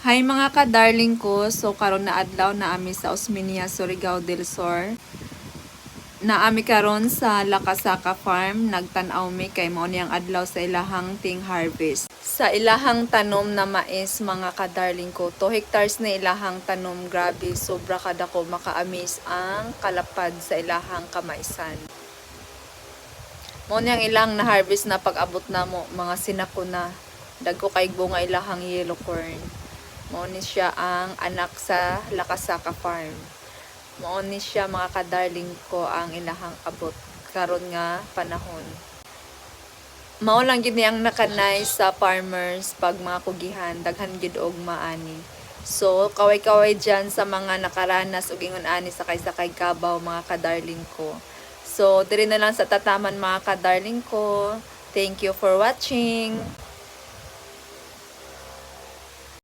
Hi mga ka-darling ko, so karon na adlaw na ami sa Osmeña, Surigao del Sur. Naami karon sa Lakasaka Farm, nagtan-aw mi kay mao niyang adlaw sa ilahang ting harvest. Sa ilahang tanom na mais mga ka-darling ko, 2 hectares na ilahang tanom, grabe, sobra kadako, maka-amaze ang kalapad sa ilahang kamaisan. Mao niyang ilang na harvest na pag-abot na mo, mga sinako na. Dagko kay bunga ilahang yellow corn. Mao ni siya ang anak sa Lakasaka Farm. Mao ni siya mga ka-darling ko ang ilahang abot karon nga panahon. Mao lang gid ang nakanay sa farmers pag mga kugihan, daghan gid og maani. So kaway-kaway dyan sa mga nakaranas og ingon ani sa sakay kabaw mga ka-darling ko. So diri na lang sa tataman mga ka-darling ko. Thank you for watching.